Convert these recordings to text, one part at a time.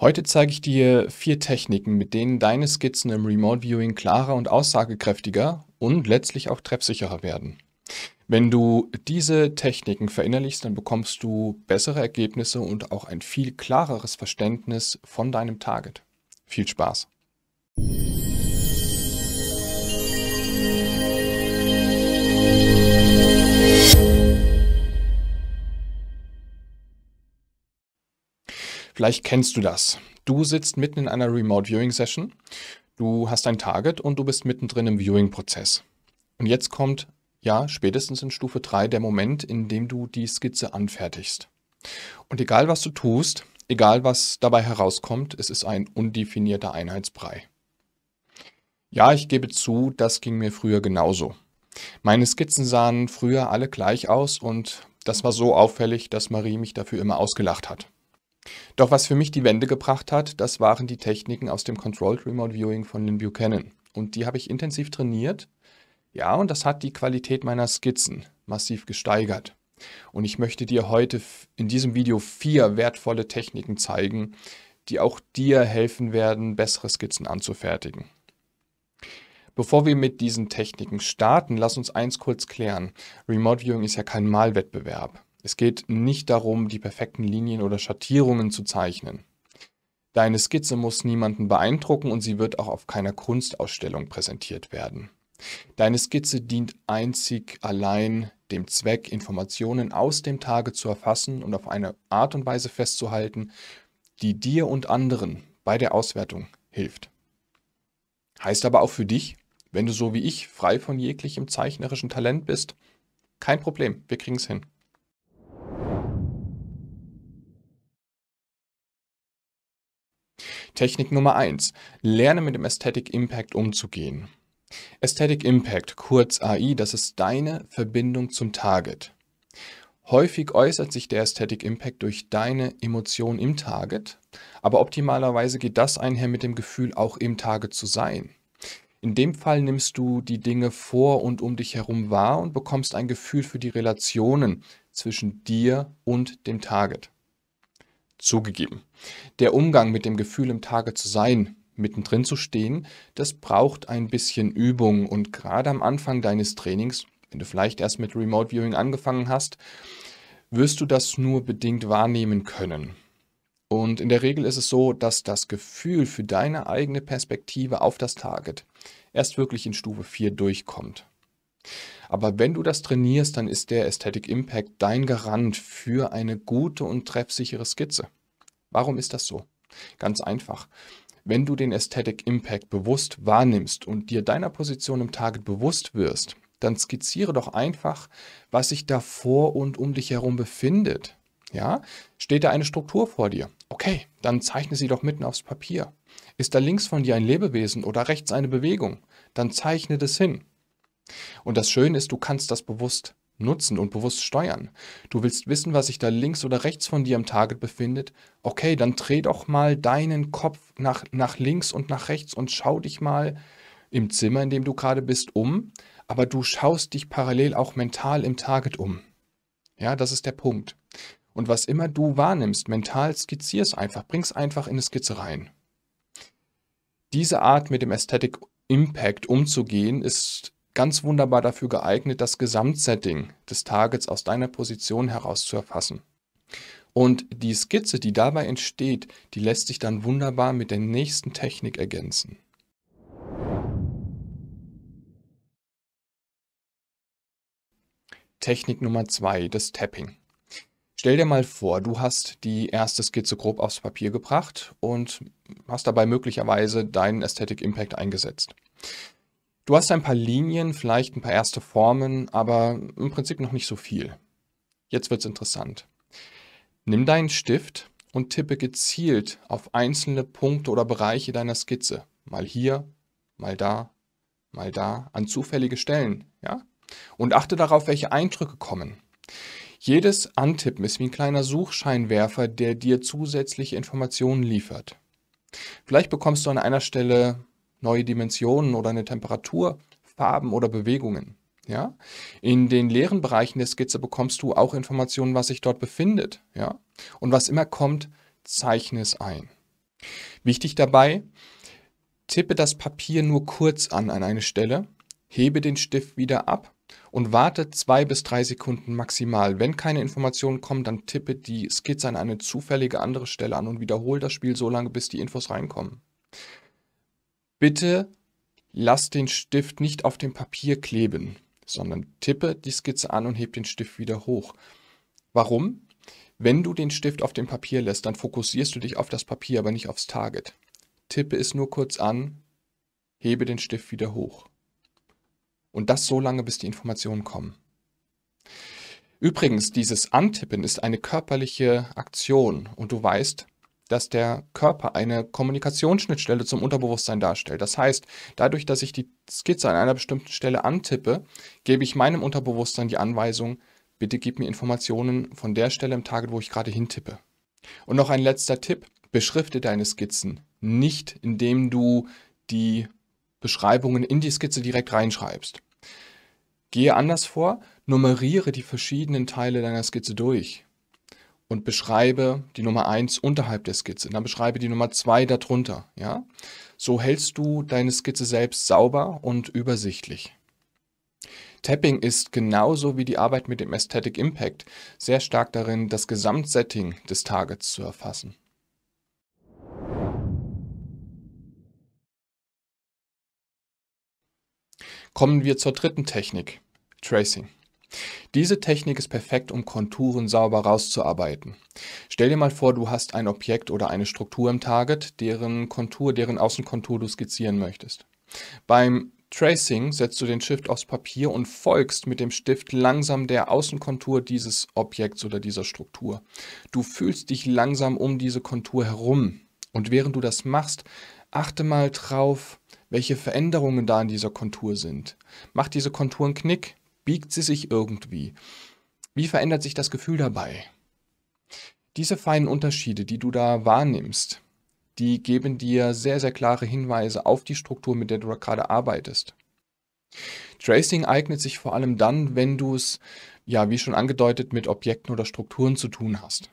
Heute zeige ich dir 4 Techniken, mit denen deine Skizzen im Remote Viewing klarer und aussagekräftiger und letztlich auch treffsicherer werden. Wenn du diese Techniken verinnerlichst, dann bekommst du bessere Ergebnisse und auch ein viel klareres Verständnis von deinem Target. Viel Spaß! Vielleicht kennst du das. Du sitzt mitten in einer Remote Viewing Session, du hast ein Target und du bist mittendrin im Viewing-Prozess. Und jetzt kommt, ja, spätestens in Stufe 3 der Moment, in dem du die Skizze anfertigst. Und egal was du tust, egal was dabei herauskommt, es ist ein undefinierter Einheitsbrei. Ja, ich gebe zu, das ging mir früher genauso. Meine Skizzen sahen früher alle gleich aus und das war so auffällig, dass Marie mich dafür immer ausgelacht hat. Doch was für mich die Wende gebracht hat, das waren die Techniken aus dem Controlled Remote Viewing von Lynn Buchanan. Und die habe ich intensiv trainiert. Ja, und das hat die Qualität meiner Skizzen massiv gesteigert. Und ich möchte dir heute in diesem Video 4 wertvolle Techniken zeigen, die auch dir helfen werden, bessere Skizzen anzufertigen. Bevor wir mit diesen Techniken starten, lass uns eins kurz klären. Remote Viewing ist ja kein Malwettbewerb. Es geht nicht darum, die perfekten Linien oder Schattierungen zu zeichnen. Deine Skizze muss niemanden beeindrucken und sie wird auch auf keiner Kunstausstellung präsentiert werden. Deine Skizze dient einzig allein dem Zweck, Informationen aus dem Target zu erfassen und auf eine Art und Weise festzuhalten, die dir und anderen bei der Auswertung hilft. Heißt aber auch für dich, wenn du so wie ich frei von jeglichem zeichnerischen Talent bist, kein Problem, wir kriegen es hin. Technik Nummer 1. Lerne mit dem Aesthetic Impact umzugehen. Aesthetic Impact, kurz AI, das ist deine Verbindung zum Target. Häufig äußert sich der Aesthetic Impact durch deine Emotion im Target, aber optimalerweise geht das einher mit dem Gefühl, auch im Target zu sein. In dem Fall nimmst du die Dinge vor und um dich herum wahr und bekommst ein Gefühl für die Relationen zwischen dir und dem Target. Zugegeben, der Umgang mit dem Gefühl, im Target zu sein, mittendrin zu stehen, das braucht ein bisschen Übung und gerade am Anfang deines Trainings, wenn du vielleicht erst mit Remote Viewing angefangen hast, wirst du das nur bedingt wahrnehmen können. Und in der Regel ist es so, dass das Gefühl für deine eigene Perspektive auf das Target erst wirklich in Stufe 4 durchkommt. Aber wenn du das trainierst, dann ist der Aesthetic Impact dein Garant für eine gute und treffsichere Skizze. Warum ist das so? Ganz einfach. Wenn du den Aesthetic Impact bewusst wahrnimmst und dir deiner Position im Target bewusst wirst, dann skizziere doch einfach, was sich da vor und um dich herum befindet. Ja? Steht da eine Struktur vor dir? Okay, dann zeichne sie doch mitten aufs Papier. Ist da links von dir ein Lebewesen oder rechts eine Bewegung? Dann zeichne das hin. Und das Schöne ist, du kannst das bewusst nutzen und bewusst steuern. Du willst wissen, was sich da links oder rechts von dir im Target befindet? Okay, dann dreh doch mal deinen Kopf nach links und nach rechts und schau dich mal im Zimmer, in dem du gerade bist, um. Aber du schaust dich parallel auch mental im Target um. Ja, das ist der Punkt. Und was immer du wahrnimmst, mental skizzier es einfach, bring es einfach in eine Skizze rein. Diese Art, mit dem Aesthetic Impact umzugehen, ist ganz wunderbar dafür geeignet, das Gesamtsetting des Targets aus deiner Position heraus zu erfassen. Und die Skizze, die dabei entsteht, die lässt sich dann wunderbar mit der nächsten Technik ergänzen. Technik Nummer 2, das Tapping. Stell dir mal vor, du hast die erste Skizze grob aufs Papier gebracht und hast dabei möglicherweise deinen Aesthetic Impact eingesetzt. Du hast ein paar Linien, vielleicht ein paar erste Formen, aber im Prinzip noch nicht so viel. Jetzt wird's interessant. Nimm deinen Stift und tippe gezielt auf einzelne Punkte oder Bereiche deiner Skizze. Mal hier, mal da, an zufällige Stellen. Ja? Und achte darauf, welche Eindrücke kommen. Jedes Antippen ist wie ein kleiner Suchscheinwerfer, der dir zusätzliche Informationen liefert. Vielleicht bekommst du an einer Stelle neue Dimensionen oder eine Temperatur, Farben oder Bewegungen. Ja? In den leeren Bereichen der Skizze bekommst du auch Informationen, was sich dort befindet. Ja? Und was immer kommt, zeichne es ein. Wichtig dabei, tippe das Papier nur kurz an eine Stelle, hebe den Stift wieder ab und warte 2 bis 3 Sekunden maximal. Wenn keine Informationen kommen, dann tippe die Skizze an eine zufällige andere Stelle an und wiederhole das Spiel so lange, bis die Infos reinkommen. Bitte lass den Stift nicht auf dem Papier kleben, sondern tippe die Skizze an und heb den Stift wieder hoch. Warum? Wenn du den Stift auf dem Papier lässt, dann fokussierst du dich auf das Papier, aber nicht aufs Target. Tippe es nur kurz an, hebe den Stift wieder hoch. Und das so lange, bis die Informationen kommen. Übrigens, dieses Antippen ist eine körperliche Aktion und du weißt, dass der Körper eine Kommunikationsschnittstelle zum Unterbewusstsein darstellt. Das heißt, dadurch, dass ich die Skizze an einer bestimmten Stelle antippe, gebe ich meinem Unterbewusstsein die Anweisung, bitte gib mir Informationen von der Stelle im Target, wo ich gerade hintippe. Und noch ein letzter Tipp, beschrifte deine Skizzen nicht, indem du die Beschreibungen in die Skizze direkt reinschreibst. Gehe anders vor, nummeriere die verschiedenen Teile deiner Skizze durch und beschreibe die Nummer 1 unterhalb der Skizze, dann beschreibe die Nummer 2 darunter. Ja? So hältst du deine Skizze selbst sauber und übersichtlich. Tapping ist genauso wie die Arbeit mit dem Aesthetic Impact sehr stark darin, das Gesamtsetting des Targets zu erfassen. Kommen wir zur dritten Technik, Tracing. Diese Technik ist perfekt, um Konturen sauber rauszuarbeiten. Stell dir mal vor, du hast ein Objekt oder eine Struktur im Target, deren Außenkontur du skizzieren möchtest. Beim Tracing setzt du den Stift aufs Papier und folgst mit dem Stift langsam der Außenkontur dieses Objekts oder dieser Struktur. Du fühlst dich langsam um diese Kontur herum. Und während du das machst, achte mal drauf, welche Veränderungen da in dieser Kontur sind. Macht diese Kontur einen Knick? Biegt sie sich irgendwie? Wie verändert sich das Gefühl dabei? Diese feinen Unterschiede, die du da wahrnimmst, die geben dir sehr, sehr klare Hinweise auf die Struktur, mit der du gerade arbeitest. Tracing eignet sich vor allem dann, wenn du es, ja, wie schon angedeutet, mit Objekten oder Strukturen zu tun hast.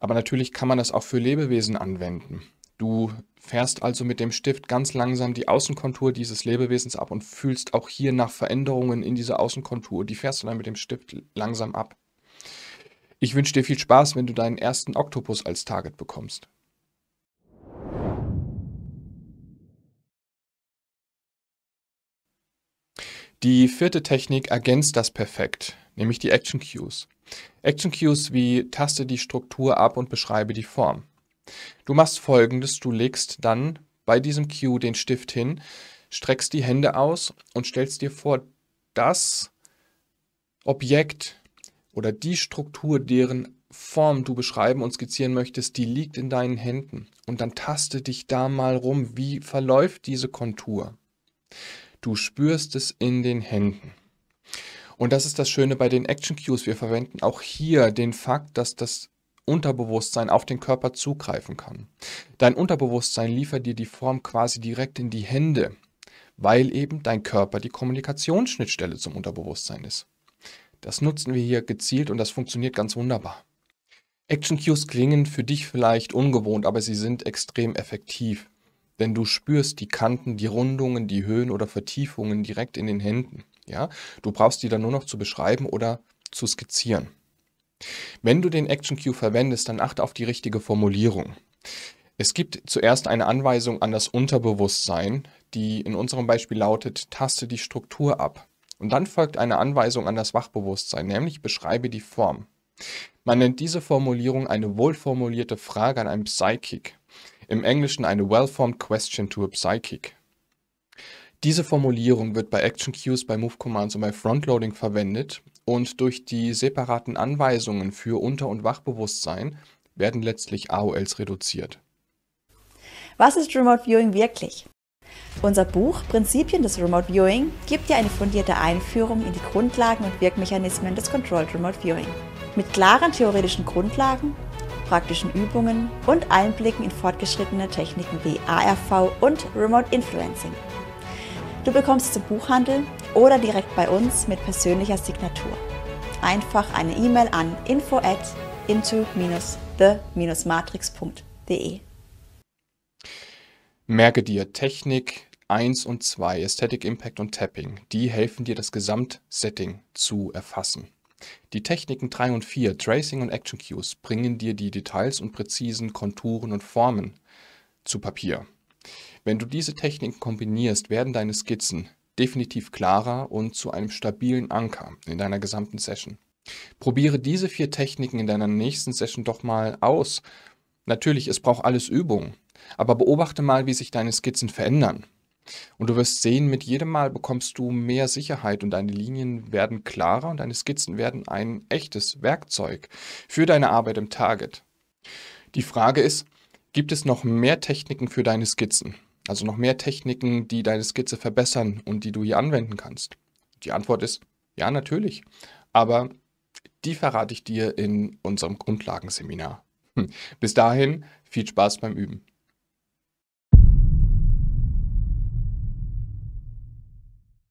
Aber natürlich kann man das auch für Lebewesen anwenden. Du fährst also mit dem Stift ganz langsam die Außenkontur dieses Lebewesens ab und fühlst auch hier nach Veränderungen in dieser Außenkontur. Die fährst du dann mit dem Stift langsam ab. Ich wünsche dir viel Spaß, wenn du deinen ersten Oktopus als Target bekommst. Die vierte Technik ergänzt das perfekt, nämlich die Action Cues. Action Cues wie taste die Struktur ab und beschreibe die Form. Du machst Folgendes, du legst dann bei diesem Cue den Stift hin, streckst die Hände aus und stellst dir vor, das Objekt oder die Struktur, deren Form du beschreiben und skizzieren möchtest, die liegt in deinen Händen. Und dann taste dich da mal rum, wie verläuft diese Kontur. Du spürst es in den Händen. Und das ist das Schöne bei den Action Cues. Wir verwenden auch hier den Fakt, dass das Unterbewusstsein auf den Körper zugreifen kann. Dein Unterbewusstsein liefert dir die Form quasi direkt in die Hände, weil eben dein Körper die Kommunikationsschnittstelle zum Unterbewusstsein ist. Das nutzen wir hier gezielt und das funktioniert ganz wunderbar. Action Cues klingen für dich vielleicht ungewohnt, aber sie sind extrem effektiv. Denn du spürst die Kanten, die Rundungen, die Höhen oder Vertiefungen direkt in den Händen. Ja? Du brauchst die dann nur noch zu beschreiben oder zu skizzieren. Wenn du den Action Cue verwendest, dann achte auf die richtige Formulierung. Es gibt zuerst eine Anweisung an das Unterbewusstsein, die in unserem Beispiel lautet, taste die Struktur ab. Und dann folgt eine Anweisung an das Wachbewusstsein, nämlich beschreibe die Form. Man nennt diese Formulierung eine wohlformulierte Frage an einen Psychic. Im Englischen eine well-formed question to a psychic. Diese Formulierung wird bei Action Cues, bei Move Commands und bei Frontloading verwendet und durch die separaten Anweisungen für Unter- und Wachbewusstsein werden letztlich AOLs reduziert. Was ist Remote Viewing wirklich? Unser Buch Prinzipien des Remote Viewing gibt dir eine fundierte Einführung in die Grundlagen und Wirkmechanismen des Controlled Remote Viewing. Mit klaren theoretischen Grundlagen, praktischen Übungen und Einblicken in fortgeschrittene Techniken wie ARV und Remote Influencing. Du bekommst es im Buchhandel oder direkt bei uns mit persönlicher Signatur. Einfach eine E-Mail an info@into-the-matrix.de. Merke dir Technik 1 und 2, Aesthetic Impact und Tapping, die helfen dir, das Gesamtsetting zu erfassen. Die Techniken 3 und 4, Tracing und Action Cues, bringen dir die Details und präzisen Konturen und Formen zu Papier. Wenn du diese Techniken kombinierst, werden deine Skizzen definitiv klarer und zu einem stabilen Anker in deiner gesamten Session. Probiere diese 4 Techniken in deiner nächsten Session doch mal aus. Natürlich, es braucht alles Übung, aber beobachte mal, wie sich deine Skizzen verändern. Und du wirst sehen, mit jedem Mal bekommst du mehr Sicherheit und deine Linien werden klarer und deine Skizzen werden ein echtes Werkzeug für deine Arbeit im Target. Die Frage ist, gibt es noch mehr Techniken für deine Skizzen? Also noch mehr Techniken, die deine Skizze verbessern und die du hier anwenden kannst? Die Antwort ist ja, natürlich. Aber die verrate ich dir in unserem Grundlagenseminar. Bis dahin, viel Spaß beim Üben.